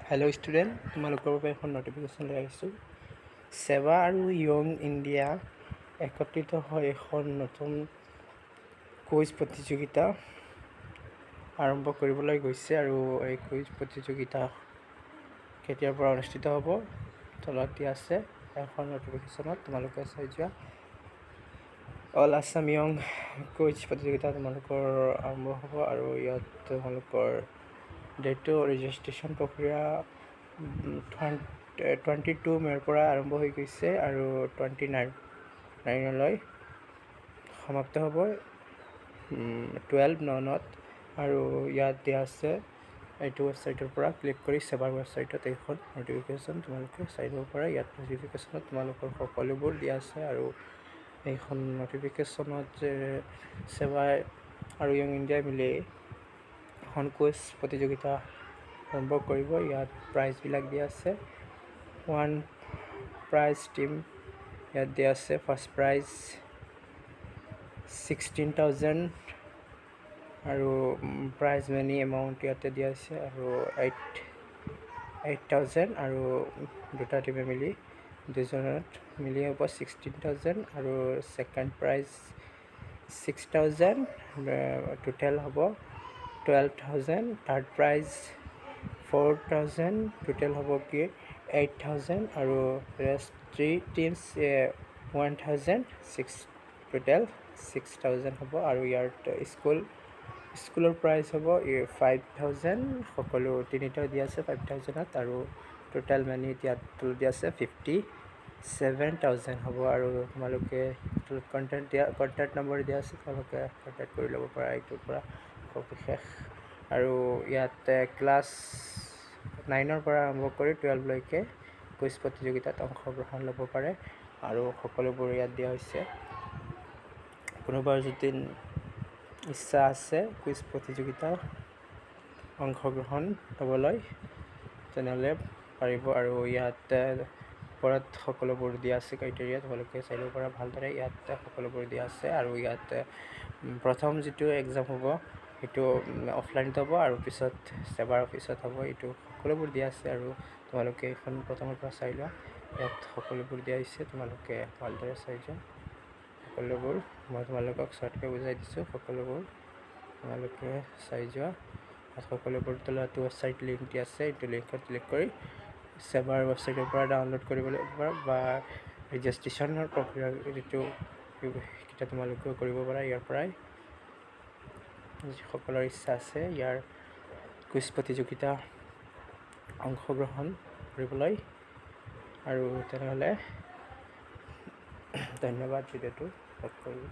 Hello' student, তোমালোকৰ বাবে এখন ন'টিফিকেশ্যন লৈ আহিছোঁ। সেবা আৰু য়ং ইণ্ডিয়া একত্ৰিত হৈ এখন নতুন কুইজ প্ৰতিযোগিতা আৰম্ভ কৰিবলৈ গৈছে আৰু এই কুইজ প্ৰতিযোগিতা কেতিয়াৰ পৰা অনুষ্ঠিত হ'ব তলত দিয়া আছে এখন ন'টিফিকেশ্যনত, তোমালোকে চাই যোৱা। অল আছাম য়ং কুইজ প্ৰতিযোগিতা তোমালোকৰ আৰম্ভ হ'ব আৰু ইয়াত তোমালোকৰ ডেটটো ৰেজিষ্ট্ৰেশ্যন প্ৰক্ৰিয়া 22 মে'ৰ পৰা আৰম্ভ হৈ গৈছে আৰু 29লৈ সমাপ্ত হ'ব 12/9 আৰু ইয়াত দিয়া আছে এইটো ৱেবছাইটৰ পৰা ক্লিক কৰি সেবাৰ ৱেবছাইটত এইখন ন'টিফিকেশ্যন তোমালোকে চাই ল'ব পাৰা। ইয়াত ন'টিফিকেশ্যনত তোমালোকৰ সকলোবোৰ দিয়া আছে আৰু এইখন ন'টিফিকেশ্যনত যে সেবা আৰু য়ং ইণ্ডিয়াই মিলি এখন কুইজ প্ৰতিযোগিতা আৰম্ভ কৰিব। ইয়াত প্ৰাইজবিলাক দিয়া আছে। ওৱান প্ৰাইজ টিম ইয়াত দিয়া আছে। ফাৰ্ষ্ট প্ৰাইজ 16,000 আৰু প্ৰাইজ মানি এমাউণ্ট ইয়াতে দিয়া আছে আৰু 8,000 আৰু দুটা টিমে মিলি দুজনত মিলি হ'ব 16,000 আৰু ছেকেণ্ড প্ৰাইজ 6,000 টোটেল হ'ব 12,000। থাৰ্ড প্ৰাইজ 4,000 টোটেল হ'ব কি 8,000 আৰু ৰেষ্ট 3 টিমছ 1,000 টোটেল 6,000 হ'ব আৰু ইয়াৰ স্কুলৰ প্ৰাইজ হ'ব 5,000। সকলো তিনিটা দিয়া আছে 5,000ত আৰু টোটেল মানি ইয়াত দিয়া আছে 57,000 হ'ব আৰু তোমালোকে কণ্টেক্ট নম্বৰ দিয়া আছে, তোমালোকে কণ্টেক্ট কৰি ল'ব পাৰা এইটোৰ পৰা সবিশেষ। আৰু ইয়াত ক্লাছ 9ৰ পৰা আৰম্ভ কৰি 12লৈকে কুইজ প্ৰতিযোগিতাত অংশগ্ৰহণ ল'ব পাৰে আৰু সকলোবোৰ ইয়াত দিয়া হৈছে। কোনোবাৰ যদি ইচ্ছা আছে কুইজ প্ৰতিযোগিতাত অংশগ্ৰহণ ল'বলৈ তেনেহ'লে পাৰিব আৰু ইয়াত ওপৰত সকলোবোৰ দিয়া আছে ক্ৰাইটেৰিয়া, তোমালোকে চাই ল'ব পাৰা ভালদৰে। ইয়াত সকলোবোৰ দিয়া আছে আৰু ইয়াত প্ৰথম যিটো এক্সাম হ'ব সেইটো অফলাইনত হ'ব আৰু পিছত সেবাৰ অফিচত হ'ব। এইটো সকলোবোৰ দিয়া আছে আৰু তোমালোকে এইখন প্ৰথমৰ পৰা চাই লোৱা। ইয়াত সকলোবোৰ দিয়া হৈছে, তোমালোকে ভালদৰে চাই যোৱা। সকলোবোৰ মই তোমালোকক শ্বৰ্টকৈ বুজাই দিছোঁ, সকলোবোৰ তোমালোকে চাই যোৱা। সকলোবোৰ তলত ৱেবছাইট লিংক দিয়া আছে, এইটো লিংকত ক্লিক কৰি সেবাৰ ৱেবছাইটৰ পৰা ডাউনলোড কৰিবলৈ পাৰা বা ৰেজিষ্ট্ৰেশ্যনৰ প্ৰক্ৰিয়া যিটো সেইকেইটা তোমালোকেও কৰিব পাৰা ইয়াৰ পৰাই। যিসকলৰ ইচ্ছা আছে ইয়াৰ কুইজ প্ৰতিযোগিতা অংশগ্ৰহণ কৰিবলৈ আৰু তেনেহ'লে ধন্যবাদ ভিডিঅ'টো শেষ কৰিলোঁ।